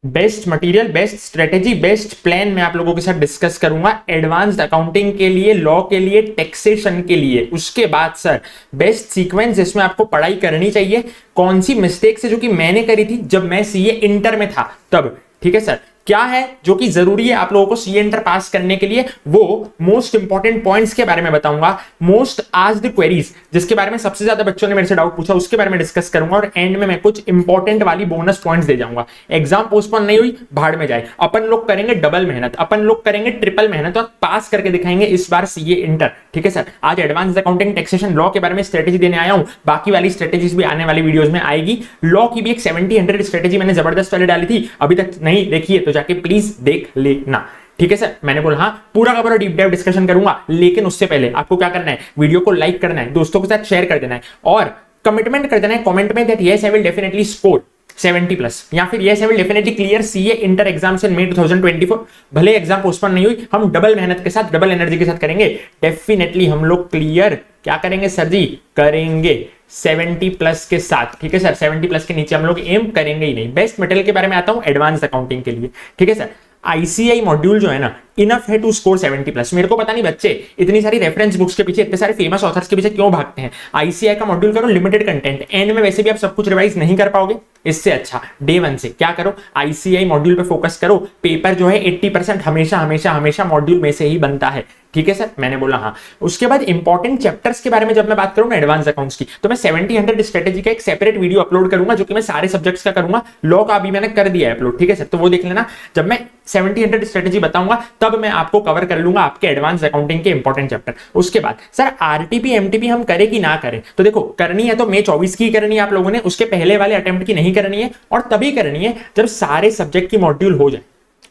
Best material, best strategy, best plan मैं आप लोगों के साथ डिस्कस करूंगा एडवांस्ड अकाउंटिंग के लिए, लॉ के लिए, टैक्सेशन के लिए। उसके बाद सर बेस्ट सीक्वेंस जिसमें आपको पढ़ाई करनी चाहिए, कौन सी मिस्टेक्स है जो कि मैंने करी थी जब मैं सीए इंटर में था तब, ठीक है सर, क्या है जो कि जरूरी है आप लोगों को सीए इंटर पास करने के लिए, वो मोस्ट इंपॉर्टेंट पॉइंट्स के बारे में बताऊंगा, मोस्ट आस्क्ड क्वेरीज जिसके बारे में सबसे ज्यादा बच्चों ने मेरे से डाउट पूछा उसके बारे में डिस्कस करूंगा, और एंड में मैं कुछ इंपॉर्टेंट वाली बोनस पॉइंट्स दे जाऊंगा। एग्जाम पोस्टपोन नहीं हुई, भाड़ में जाए, अपन लोग करेंगे डबल मेहनत, अपन लोग करेंगे ट्रिपल मेहनत और पास करके दिखाएंगे इस बार सीए इंटर, ठीक है सर। आज एडवांस अकाउंटिंग टैक्सेशन लॉ के बारे में स्ट्रेटेजी देने आया हूं, बाकी वाली स्ट्रेटेजीज भी आने वाली वीडियोस में आएगी। लॉ की भी एक 70-100 स्ट्रेटेजी मैंने जबरदस्त वाली डाली थी, अभी तक नहीं देखी है तो जाके प्लीज देख लेना, ठीक है सर। मैंने बोला हाँ पूरा का पूरा डीप डाइव डिस्कशन करूंगा, लेकिन उससे पहले आपको क्या करना है, वीडियो को लाइक करना है, दोस्तों के साथ शेयर कर देना है और कमिटमेंट कर देना है कमेंट में that yes I will definitely score 70+ या फिर yes I will definitely clear CA inter exams in May 2024। भले एग्जाम पोस्टपोन नहीं हुई, हम डबल मेहनत के साथ, डबल एनर्जी के साथ करेंगे, डेफिनेटली हम लोग क्लियर क्या करेंगे सर जी, करेंगे 70+ के साथ, ठीक है सर। 70+ के नीचे हम लोग एम करेंगे ही नहीं। बेस्ट मटेरियल के बारे में आता हूं एडवांस अकाउंटिंग के लिए, ठीक है सर। आईसीआई मॉड्यूल जो है ना, इनफ है टू स्कोर 70+। मेरे को पता नहीं बच्चे इतनी सारी रेफरेंस बुक्स के पीछे, इतने सारे फेमस ऑथर्स के पीछे क्यों भागते हैं। आईसीआई का मॉड्यूल करो, लिमिटेड कंटेंट, एंड में वैसे भी आप सब कुछ रिवाइज नहीं कर पाओगे, इससे अच्छा डे 1 से क्या करो, आईसीआई मॉड्यूल पे फोकस करो। पेपर जो है 80% हमेशा हमेशा हमेशा मॉड्यूल में से ही बनता है, ठीक है सर। मैंने बोला हाँ। उसके बाद इंपॉर्टेंट चैप्टर्स के बारे में जब मैं बात करूं ना एडवांस अकाउंट्स की, तो मैं 70-100 स्ट्रेटेजी का एक सेपरेट वीडियो अपलोड करूंगा जो कि मैं सारे सब्जेक्ट्स का करूंगा। लॉ का अभी मैंने कर दिया है अपलोड, ठीक है सर, तो वो देख लेना। जब मैं 70-100 स्ट्रेटेजी बताऊंगा तब मैं आपको कवर कर लूंगा आपके एडवांस अकाउंटिंग के इंपॉर्टेंट चैप्टर। उसके बाद सर आरटीपी एमटीपी हम करें कि ना करें, तो देखो करनी है तो मई 24 की करनी है आप लोगों ने, उसके पहले वाले अटेम्प्ट की नहीं करनी है, और तभी करनी है जब सारे सब्जेक्ट की मॉड्यूल हो जाए,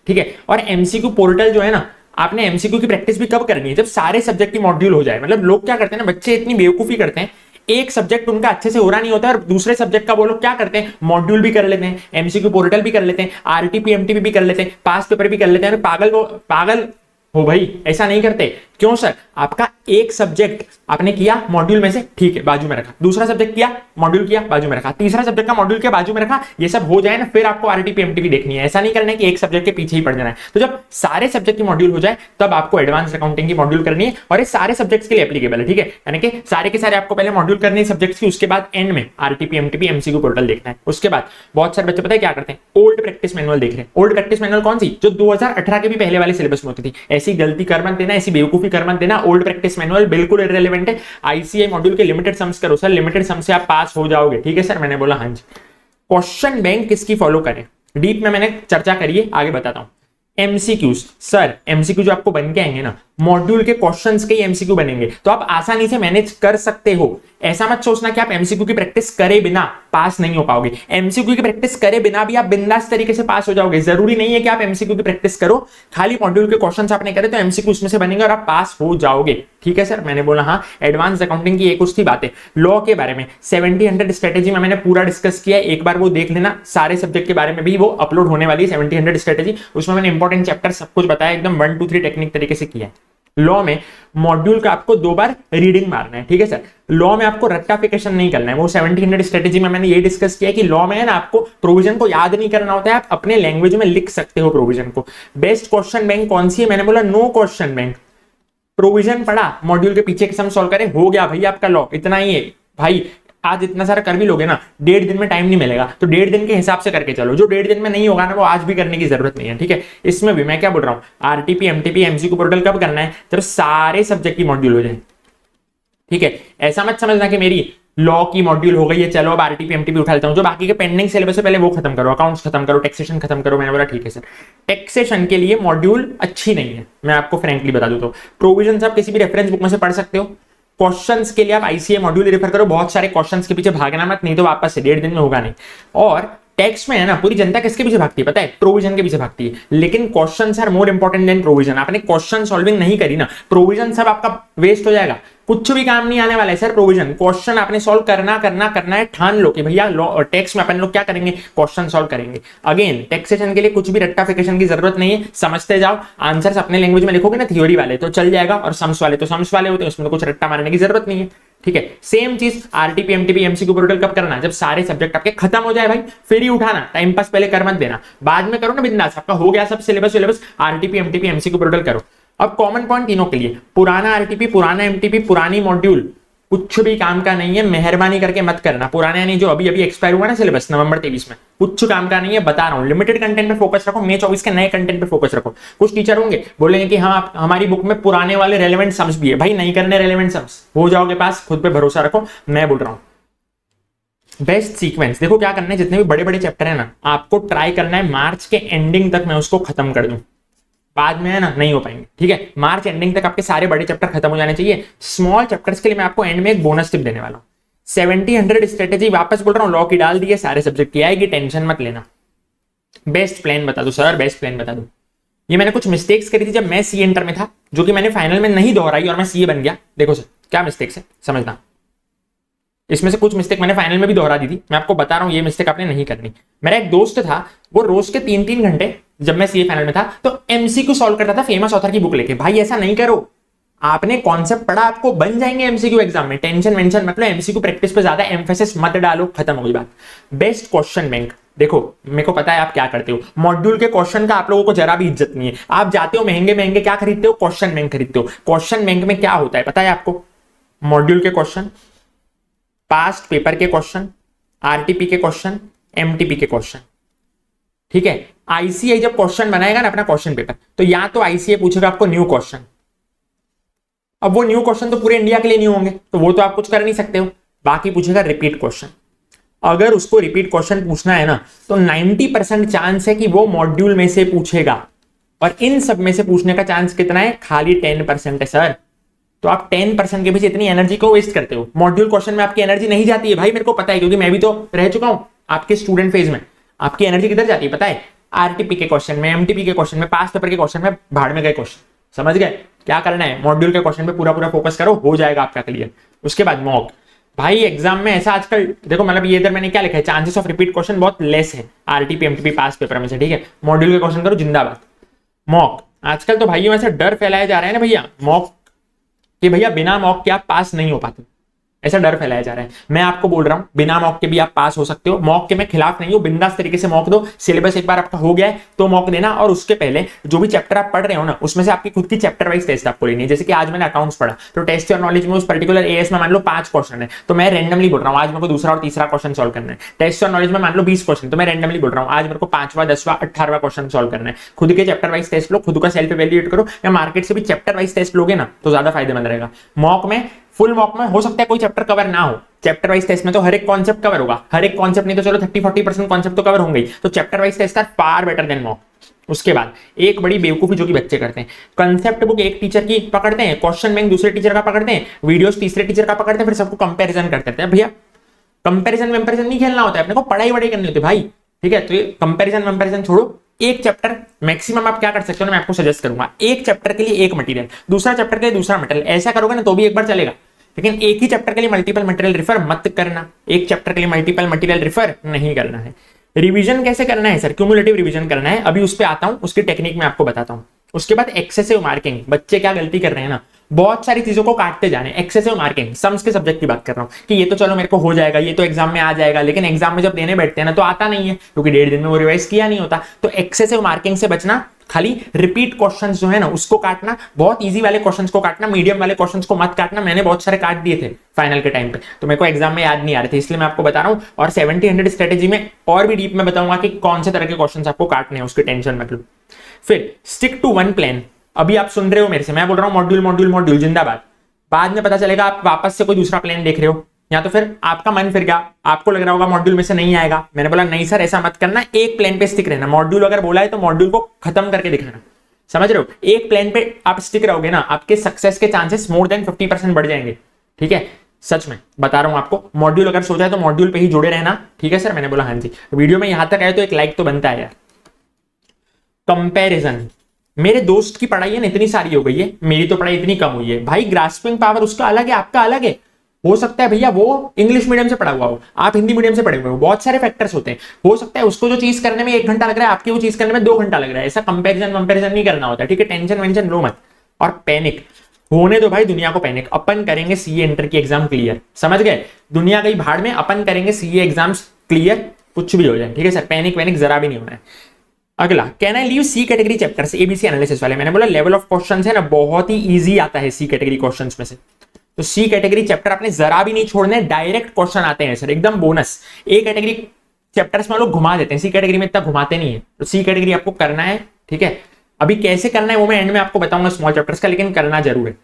ठीक है। और एमसीक्यू पोर्टल जो है ना, आपने एमसीक्यू की प्रैक्टिस भी कब करनी है, जब सारे सब्जेक्ट की मॉड्यूल हो जाए। मतलब लोग क्या करते हैं ना, बच्चे इतनी बेवकूफी करते हैं, एक सब्जेक्ट उनका अच्छे से हो रहा नहीं होता है और दूसरे सब्जेक्ट का वो लोग क्या करते हैं, मॉड्यूल भी कर लेते हैं, एमसीक्यू पोर्टल भी कर लेते हैं, आरटीपी एमटीपी भी कर लेते हैं, पास पेपर भी कर लेते हैं। पागल हो भाई, ऐसा नहीं करते। क्यों सर, आपका एक सब्जेक्ट आपने किया मॉड्यूल में से, ठीक है, बाजू में रखा, दूसरा सब्जेक्ट किया मॉड्यूल किया बाजू में रखा, तीसरा सब्जेक्ट का मॉड्यूल के बाजू में रखा, ये सब हो जाए ना फिर आपको आरटीपी एमटीपी देखनी है। ऐसा नहीं करना है कि एक सब्जेक्ट के पीछे ही पड़ जाना है। तो जब सारे सब्जेक्ट की मॉड्यूल हो जाए तब आपको एडवांस अकाउंटिंग की मॉड्यूल करनी है, और ये सारे सब्जेक्ट्स के लिए एप्लीकेबल है, ठीक है। यानी कि सारे के सारे आपको पहले मॉड्यूल करने सब्जेक्ट्स की, उसके बाद एंड में आरटीपी एमटीपी एमसीक्यू पोर्टल देखना है। उसके बाद बहुत सारे बच्चे पता है क्या करते हैं, ओल्ड प्रैक्टिस मैनुअल देख रहे हैं। ओल्ड प्रैक्टिस मैनुअल कौन सी, जो 2018 के भी पहले वाले सिलेबस में होती थी। ऐसी गलती कर मत देना, ऐसी बेवकूफी कर मत देना। ओल्ड प्रैक्टिस मैनुअल बिल्कुल इररिलेवेंट है। आईसीआई मॉड्यूल के लिमिटेड सम्स करो सर, लिमिटेड सम से आप पास हो जाओगे, ठीक है सर। मैंने बोला हाँ जी। क्वेश्चन बैंक किसकी फॉलो करें, डीप में मैंने चर्चा करी है, आगे बताता हूं। एमसीक्यूज सर, एमसीक्यू जो आपको बन के आएंगे ना, मॉड्यूल के क्वेश्चंस के एमसीक्यू बनेंगे, तो आप आसानी से मैनेज कर सकते हो। ऐसा मत सोचना कि आप एमसीक्यू की प्रैक्टिस करे बिना पास नहीं हो पाओगे। एमसीक्यू की प्रैक्टिस करे बिना भी आप बिंदास तरीके से पास हो जाओगे। जरूरी नहीं है कि आप एमसीक्यू की प्रैक्टिस करो, खाली मॉड्यूल के क्वेश्चंस आपने करे तो एमसीक्यू उसमें से बनेंगे और आप पास हो जाओगे, ठीक है सर। मैंने बोला हाँ। एडवांस अकाउंटिंग की एक उसकी बात है, लॉ के बारे में 70-100 स्ट्रेटेजी में मैंने पूरा डिस्कस किया है, एक बार वो देख लेना। सारे सब्जेक्ट के बारे में भी वो अपलोड होने वाली है 70-100 स्ट्रेटेजी, उसमें मैंने इंपॉर्टेंट चैप्टर सब कुछ बताया, एकदम 1 2 3 टेक्निक तरीके से किया है। लॉ में मॉड्यूल का आपको 2 बार रीडिंग मारना है, ठीक है सर। लॉ में आपको रट्टाफिकेशन नहीं करना है, वो 70-100 स्ट्रेटेजी में मैंने ये डिस्कस किया कि लॉ में है ना, आपको प्रोविजन को याद नहीं करना होता है, आप अपने लैंग्वेज में लिख सकते हो प्रोविजन को। बेस्ट क्वेश्चन बैंक कौन सी है, मैंने बोला नो क्वेश्चन बैंक। प्रोविजन पढ़ा, मॉड्यूल के पीछे के सम सॉल्व करें, हो गया भाई आपका लॉ, इतना ही है भाई। आज इतना सारा कर भी लोगे ना, 1.5 दिन में टाइम नहीं मिलेगा, तो 1.5 दिन के हिसाब से करके चलो। जो 1.5 दिन में नहीं होगा ना, वो आज भी करने की जरूरत नहीं है, ठीक है। इसमें भी मैं क्या बोल रहा हूँ, आरटीपी एमटीपी एमसीक्यू पोर्टल कब करना है, जब सारे सब्जेक्ट की मॉड्यूल हो जाए, ठीक है। ऐसा मत समझना कि मेरी लॉ की मॉड्यूल हो गई है, चलो अब आरटीपी एमटीपी उठा लेता हूं। जो बाकी के पेंडिंग सिलेबस है पहले वो खत्म करो, अकाउंट्स खत्म करो, टैक्सेशन खत्म करो। मैंने बोला ठीक है सर। टैक्सेशन के लिए मॉड्यूल अच्छी नहीं है, मैं आपको फ्रेंकली बता दूं तो। प्रोविजन आप किसी भी रेफरेंस बुक में से पढ़ सकते हो। क्वेश्चंस के लिए आप आईसीए मॉड्यूल रेफर करो, बहुत सारे क्वेश्चंस के पीछे भागना मत, नहीं तो वापस से 1.5 दिन में होगा नहीं। और टैक्स में है ना, पूरी जनता किसके पीछे भागती है पता है, प्रोविजन के पीछे भागती है। लेकिन questions are more important than provision. आपने क्वेश्चन सॉल्विंग नहीं करी ना, प्रोविजन सब आपका वेस्ट हो जाएगा, कुछ भी काम नहीं आने वाला है सर। प्रोविजन क्वेश्चन आपने सॉल्व करना है, ठान लो कि भैया टैक्स में अपन लोग क्या करेंगे, क्वेश्चन सॉल्व करेंगे। अगेन टैक्सेशन के लिए कुछ भी रट्टाफिकेशन की जरूरत नहीं है, समझते जाओ। आंसर्स अपने लैंग्वेज में लिखोगे ना, थ्योरी वाले तो चल जाएगा, और सम्स वाले तो सम्स वाले होते हैं, उसमें तो कुछ रट्टा मारने की जरूरत नहीं है, ठीक है, सेम चीज आरटीपी एमटीपी एमसीक्यू पोर्टल कब करना है, जब सारे सब्जेक्ट आपके खत्म हो जाए भाई, फिर ही उठाना, टाइम पास पहले कर मत देना, बाद में करो ना बिंदास, आपका हो गया सब syllabus RTP MTP MCQ portal करो। अब कॉमन पॉइंट तीनों के लिए, पुराना आरटीपी पुराना एमटीपी पुरानी मॉड्यूल कुछ भी काम का नहीं है, मेहरबानी करके मत करना। पुराना यानी जो अभी अभी एक्सपायर हुआ ना सिलेबस नवंबर 23 में, कुछ काम का नहीं है, बता रहा हूं। लिमिटेड कंटेंट पे फोकस रखो, मई 24 के नए कंटेंट पे फोकस रखो। कुछ टीचर होंगे बोलेंगे कि हाँ हमारी बुक में पुराने वाले रेलेवेंट सम्स भी है, भाई नहीं करने रेलेवेंट सम्स, हो जाओगे पास, खुद पे भरोसा रखो, मैं बोल रहा हूं। बेस्ट सीक्वेंस देखो क्या करना है, जितने भी बड़े बड़े चैप्टर है ना, आपको ट्राई करना है मार्च के एंडिंग तक मैं उसको खत्म कर दूं, बाद में है ना नहीं हो पाएंगे, ठीक है। मार्च एंडिंग तक आपके सारे बड़े चैप्टर खत्म हो जाने चाहिए। स्मॉल चैप्टर्स के लिए मैं आपको एंड में एक बोनस टिप देने वाला हूं। 70-100 स्ट्रेटेजी, वापस बोल रहा हूं, लॉ की डाल दी है, सारे सब्जेक्ट की आएगी, टेंशन मत लेना। बेस्ट प्लान बता दो सर, बेस्ट प्लान बता दो। ये मैंने कुछ मिस्टेक्स करी थी जब मैं सीए इंटर में था, जो कि मैंने फाइनल में नहीं दोहराई और मैं सीए बन गया। देखो सर क्या मिस्टेक्स है समझना, इसमें से कुछ मिस्टेक मैंने फाइनल में भी दोहरा दी थी, मैं आपको बता रहा हूं ये मिस्टेक आपने नहीं करनी। मेरा एक दोस्त था, वो रोज के 3-3 घंटे, जब मैं सीए फाइनल में था तो एमसीक्यू सॉल्व करता था फेमस ऑथर की बुक लेके। भाई ऐसा नहीं करो, आपने कॉन्सेप्ट पढ़ा, आपको बन जाएंगे एमसीक्यू एग्जाम में, टेंशन वेंशन मतलब एमसीक्यू प्रैक्टिस पे ज्यादा एम्फेसिस मत डालो, खत्म हो गई बात। बेस्ट क्वेश्चन बैंक, देखो मेरे को पता है आप क्या करते हो, मॉड्यूल के क्वेश्चन का आप लोगों को जरा भी इज्जत नहीं है। आप जाते हो महंगे महंगे क्या खरीदते हो, क्वेश्चन बैंक खरीदते हो। क्वेश्चन बैंक में क्या होता है पता है आपको, मॉड्यूल के क्वेश्चन, पास्ट पेपर के क्वेश्चन, आरटीपी के क्वेश्चन, एमटीपी के क्वेश्चन, ठीक है। आईसीआई जब क्वेश्चन बनाएगा ना अपना क्वेश्चन पेपर, तो या तो आईसीआई पूछेगा आपको न्यू क्वेश्चन, अब वो न्यू क्वेश्चन तो पूरे इंडिया के लिए नहीं होंगे, तो वो तो आप कुछ कर नहीं सकते हो, बाकी पूछेगा रिपीट क्वेश्चन। अगर उसको रिपीट क्वेश्चन पूछना है ना, तो 90% चांस है कि वो मॉड्यूल में से पूछेगा, और इन सब में से पूछने का चांस कितना है, खाली 10% है सर। तो आप 10% के पीछे इतनी एनर्जी को वेस्ट करते हो। मॉड्यूल क्वेश्चन में आपकी एनर्जी नहीं जाती है भाई, मेरे को पता है, क्योंकि मैं भी तो रह चुका हूं आपके स्टूडेंट फेज में। आपकी एनर्जी किधर जाती है पता है, आरटीपी के क्वेश्चन में, एमटीपी के क्वेश्चन में, पास पेपर के क्वेश्चन में, भाड़ में गए क्वेश्चन। समझ गए क्या करना है, मॉड्यूल के क्वेश्चन पे पूरा पूरा फोकस करो, हो जाएगा आपका क्लियर। उसके बाद मॉक, भाई एग्जाम में ऐसा आजकल देखो, मतलब ये इधर मैंने क्या लिखा है, चांसेस ऑफ रिपीट क्वेश्चन बहुत लेस है आरटीपी एमटीपी पास पेपर में से, ठीक है। मॉड्यूल के क्वेश्चन करो जिंदाबाद। मॉक आजकल तो भाइयों ऐसा डर फैलाया जा रहा है ना भैया, मॉक कि भैया बिना मॉक के आप पास नहीं हो पाते, ऐसा डर फैलाया जा रहा है। मैं आपको बोल रहा हूं बिना मॉक के भी आप पास हो सकते हो। मॉक के मैं खिलाफ नहीं हूं, बिंदास तरीके से मॉक दो। सिलेबस एक बार आपका हो गया है तो मॉक देना, और उसके पहले जो भी चैप्टर आप पढ़ रहे हो ना, उसमें से आपकी खुद की चैप्टर वाइज टेस्ट आपको लेनी है। जैसे कि आज मैंने अकाउंट्स पढ़ा, तो टेस्ट और नॉलेज में उस पर्टिकुलर एएस में मान लो 5 क्वेश्चन है, तो मैं रैंडमली बोल रहा हूँ आज मेरे को दूसरा और तीसरा क्वेश्चन सॉल्व करना है। टेस्ट और नॉलेज में मान लो 20 क्वेश्चन, तो मैं रैंडमली बोल रहा हूँ आज मेरे को 5वां 10वां 18वां क्वेश्चन सॉल्व करना है। खुद के चैप्टर वाइज टेस्ट लो, खुद का सेल्फ इवैल्यूएट करो, या मार्केट से भी चैप्टर वाइज टेस्ट लोगे ना तो ज्यादा फायदेमंद रहेगा। मॉक में, फुल मॉक में हो सकता है कोई चैप्टर कवर ना हो, चैप्टर वाइज टेस्ट में तो हर एक कॉन्सेप्ट कवर होगा, हर एक कॉन्सेप्ट नहीं तो चलो 30-40% कॉन्सेप्ट तो कवर होंगे, तो chapter wise test are far better than mock. उसके बाद एक बड़ी बेवकूफी जो कि बच्चे करते हैं, कंसेप्ट बुक एक टीचर की पकड़ते हैं, क्वेश्चन बैंक दूसरे टीचर का पकड़ते हैं, वीडियोस तीसरे टीचर का पकड़ते हैं, फिर सबको कंपैरिजन करते हैं। भैया कंपैरिजन वेम्पैरिजन नहीं खेलना होता है, अपने को पढ़ाई वढ़ाई करनी होती है भाई, ठीक है। तो ये कंपैरिजन वेम्पैरिजन छोड़ो, एक चैप्टर मैक्सिमम आप क्या कर सकते हो ना, मैं आपको सजेस्ट करूंगा, एक चैप्टर के लिए एक मटेरियल, दूसरा चैप्टर के लिए दूसरा मटेरियल, ऐसा करोगे ना तो भी एक बार चलेगा। लेकिन एक ही चैप्टर के लिए मल्टीपल मटेरियल रिफर मत करना, एक चैप्टर के लिए मल्टीपल मटेरियल रिफर नहीं करना है। रिवीजन कैसे करना है सर, क्यूमुलेटिव रिवीजन करना है, अभी उस पे आता हूं, उसकी टेक्निक मैं आपको बताता हूं। उसके बाद एक्सेसिव मार्किंग, बच्चे क्या गलती कर रहे हैं ना, बहुत सारी चीजों को काटते जाने। एक्सेसिव मार्किंग, सम्स के सब्जेक्ट की बात कर रहा हूं कि ये तो चलो मेरे को हो जाएगा, ये तो एग्जाम में आ जाएगा, लेकिन एग्जाम में जब देने बैठते हैं ना तो आता नहीं है, क्योंकि 1.5 दिन में वो रिवाइज किया नहीं होता। तो एक्सेसिव मार्किंग से बचना, खाली रिपीट क्वेश्चंस जो है ना उसको काटना, बहुत इजी वाले क्वेश्चंस को काटना, मीडियम वाले क्वेश्चंस को मत काटना। मैंने बहुत सारे काट दिए थे फाइनल के टाइम पे, तो मेरे को एग्जाम में याद नहीं आ रहे थे, इसलिए मैं आपको बता रहा हूं। और 70-100 स्ट्रेटेजी में और भी डीप में बताऊंगा कि कौन से तरह के क्वेश्चंस आपको काटने हैं, उसकी टेंशन मत लो। फिर स्टिक टू वन प्लान, अभी आप सुन रहे हो मेरे से, मैं बोल रहा हूं मॉड्यूल मॉड्यूल मॉड्यूल जिंदाबाद, बाद में पता चलेगा आप वापस से कोई दूसरा प्लान देख रहे हो, या तो फिर आपका मन फिर गया, आपको लग रहा होगा मॉड्यूल में से नहीं आएगा। मैंने बोला नहीं सर ऐसा मत करना, एक प्लान पे स्टिक रहना, मॉड्यूल अगर बोला है तो मॉड्यूल को खत्म करके दिखाना, समझ रहे हो। एक प्लान पे आप स्टिक रहोगे ना, आपके सक्सेस के चांसेस मोर देन 50% बढ़ जाएंगे, ठीक है। सच में बता रहा हूं आपको, मॉड्यूल अगर सोचा है तो मॉड्यूल पे ही जुड़े रहना, ठीक है सर। मैंने बोला हाँ जी, वीडियो में यहां तक आए तो एक लाइक तो बनता है यार। कंपैरिजन, मेरे दोस्त की पढ़ाई है ना इतनी सारी हो गई है, मेरी तो पढ़ाई इतनी कम हुई है भाई। ग्रास्पिंग पावर उसका अलग है, आपका अलग है। हो सकता है भैया वो इंग्लिश मीडियम से पढ़ा हुआ हो, आप हिंदी मीडियम से पढ़े हुए हो, बहुत सारे फैक्टर्स होते हैं। हो सकता है उसको जो चीज करने में 1 घंटा लग रहा है, आपकी वो चीज करने में 2 घंटा लग रहा है। ऐसा कंपैरिजन नहीं करना होता, ठीक है। टेंशन वेंशन लो मत। और पैनिक, होने दो भाई दुनिया को पैनिक, अपन करेंगे सीए इंटर की एग्जाम क्लियर, समझ गए? दुनिया गई भाड़ में, अपन करेंगे सीए एग्जाम्स क्लियर, कुछ भी हो जाए, ठीक है सर, पैनिक वैनिक जरा भी नहीं होना है। अगला, can I leave C category chapters, ABC analysis वाले, मैंने बोला लेवल ऑफ क्वेश्चंस है ना बहुत ही इजी आता है सी कैटेगरी क्वेश्चंस में से, तो सी कैटेगरी चैप्टर आपने जरा भी नहीं छोड़ने, डायरेक्ट क्वेश्चन आते हैं सर, एकदम बोनस। ए कैटेगरी चैप्टर्स में लोग घुमा देते हैं, सी कैटेगरी में इतना घुमाते नहीं है, तो सी कैटेगरी आपको करना है, ठीक है। अभी कैसे करना है वो मैं एंड में आपको बताऊंगा स्मॉल चैप्टर्स का, लेकिन करना जरूर है।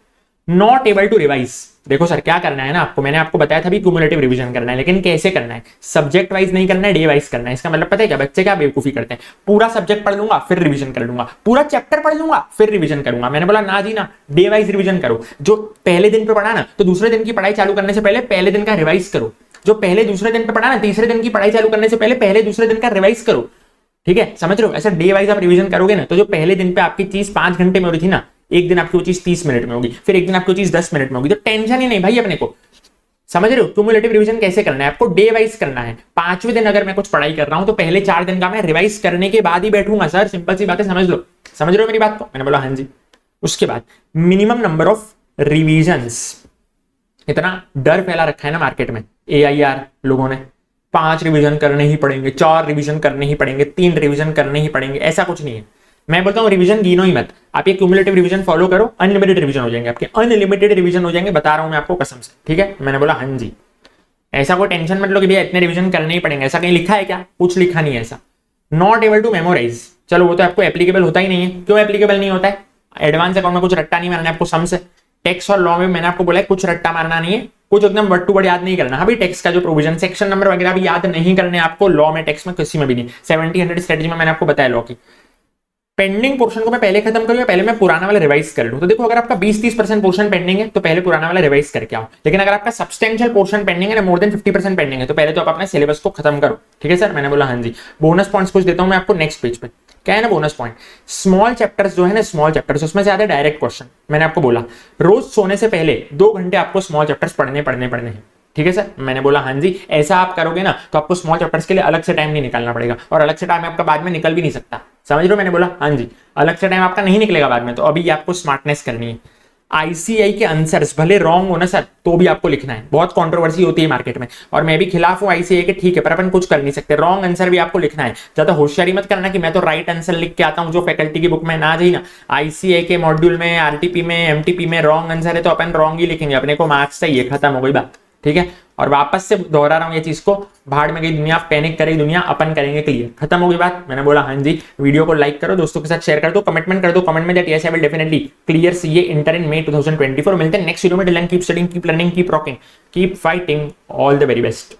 नॉट एबल टू रिवाइज, देखो सर क्या करना है ना आपको, मैंने आपको बताया था भी क्यूमुलेटिव रिवीजन करना है, लेकिन कैसे करना है, सब्जेक्ट वाइज नहीं करना है, डे वाइज करना है। इसका मतलब पता है क्या, बच्चे क्या बेवकूफी करते हैं, पूरा सब्जेक्ट पढ़ लूंगा फिर रिवीजन कर लूंगा, पूरा चैप्टर पढ़ लूंगा फिर रिवीजन करूंगा। मैंने बोला ना जी ना, डे वाइज रिवीजन करो। जो पहले दिन पे पढ़ा ना, तो दूसरे दिन की पढ़ाई चालू करने से पहले पहले दिन का रिवाइज करो। जो पहले दूसरे दिन पे पढ़ा ना, तीसरे दिन की पढ़ाई चालू करने से पहले पहले दूसरे दिन का रिवाइज करो, ठीक है, समझ रहे हो? ऐसा डे वाइज आप रिवीजन करोगे ना, तो जो पहले दिन पे आपकी चीज 5 घंटे में हो रही थी ना, एक दिन आपकी वो चीज 30 मिनट में होगी, फिर एक दिन आपकी वो चीज 10 मिनट में होगी, तो टेंशन ही नहीं भाई अपने को, समझ रहे हो? क्यूमुलेटिव रिवीजन कैसे करना है, आपको डे वाइज करना है। 5वें दिन अगर मैं कुछ पढ़ाई कर रहा हूं तो पहले 4 दिन का मैं रिवाइज करने के बाद ही बैठूंगा सर, सिंपल सी बात है, समझ लो, समझ रहे हो मेरी बात को? मैंने बोला हाँ जी। उसके बाद मिनिमम नंबर ऑफ रिवीजन्स, इतना डर फैला रखा है ना मार्केट में AIR लोगों ने, 5 रिवीजन करने ही पड़ेंगे, 4 रिवीजन करने ही पड़ेंगे, 3 रिवीजन करने ही पड़ेंगे, ऐसा कुछ नहीं है। मैं बोलता हूँ रिवीजन गिनो ही मत, आप ये क्यूमुलेटिव रिवीजन फॉलो करो, अनलिमिटेड रिवीजन हो जाएंगे आपके, अनलिमिटेड रिवीजन हो जाएंगे, बता रहा हूं मैं आपको कसम से, ठीक है। मैंने बोला हाँ जी। ऐसा कोई टेंशन मत लो कि भैया इतने रिवीजन करने ही पड़ेंगे, ऐसा कहीं लिखा है क्या? कुछ लिखा नहीं है ऐसा। नॉट एबल टू मेमोराइज, चलो वो तो आपको एप्लीकेबल होता ही नहीं है। क्यों एप्लीकेबल नहीं होता है? एडवांस अकाउंट में कुछ रट्टा नहीं मारना है आपको, सम से। टैक्स और लॉ में मैंने आपको बोला है कुछ रट्टा मारना नहीं है, कुछ एकदम वर्ड टू वर्ड याद नहीं करना। हाँ भाई, टैक्स का जो प्रोविजन, सेक्शन नंबर वगैरह भी याद नहीं करने आपको, लॉ में, टैक्स में, किसी में भी नहीं। 70-100 स्ट्रेटेजी में मैंने आपको बताया लॉ की। पेंडिंग पोर्शन को मैं पहले खत्म करूँ या पहले मैं पुराना वाला रिवाइज कर लूं? तो देखो, अगर आपका 20-30% पोर्शन पेंडिंग है तो पहले पुराना वाला रिवाइज करके आओ, लेकिन अगर आपका सब्सटेंशियल पोर्शन पेंडिंग है ना, मोर देन 50% पेंडिंग है, तो पहले तो आप अपने सिलेबस को खत्म करो, ठीक है सर। मैंने बोला हाँ जी। बोनस पॉइंट्स कुछ देता हूं मैं आपको नेक्स्ट पेज पे। क्या है ना बोनस पॉइंट, स्मॉल चैप्टर्स जो है ना, स्मॉल चैप्टर्स उसमें से आते हैं डायरेक्ट क्वेश्चन। मैंने आपको बोला रोज सोने से पहले 2 घंटे आपको स्मॉल चैप्टर्स पढ़ने हैं, ठीक है सर। मैंने बोला हाँ जी। ऐसा आप करोगे ना तो आपको स्मॉल चैप्टर्स के लिए अलग से टाइम नहीं निकालना पड़ेगा, और अलग से टाइम आपका बाद में निकल भी नहीं सकता, समझ रहे हो? मैंने बोला हाँ जी, अलग से टाइम आपका नहीं निकलेगा बाद में, तो अभी आपको स्मार्टनेस करनी है। ICAI के आंसर्स भले रॉन्ग हो ना सर, तो भी आपको लिखना है। बहुत कंट्रोवर्सी होती है मार्केट में, और मैं भी खिलाफ हूँ ICAI के, ठीक है, पर अपन कुछ कर नहीं सकते, रॉन्ग आंसर भी आपको लिखना है। ज्यादा होशियारी मत करना कि मैं तो राइट आंसर लिख के आता हूँ जो फैकल्टी की बुक में, ना जी ना। ICAI के मॉड्यूल में, RTP में, MTP में रॉन्ग आंसर है तो अपन रॉन्ग ही लिखेंगे, अपने को मार्क्स चाहिए, खत्म हो गई बात, ठीक है। और वापस से दोहरा रहा हूं ये चीज को, भाड़ में गई दुनिया, पैनिक करेगी दुनिया, अपन करेंगे क्लियर, खत्म हो गई बात। मैंने बोला हाँ जी। वीडियो को लाइक करो, दोस्तों के साथ शेयर कर दो, कमिटमेंट कर दो कमेंट में that yes I will definitely clear CA inter in May 2024। मिलते हैं नेक्स्ट वीडियो में। Till then keep studying, keep learning, keep rocking, keep fighting, all the very best.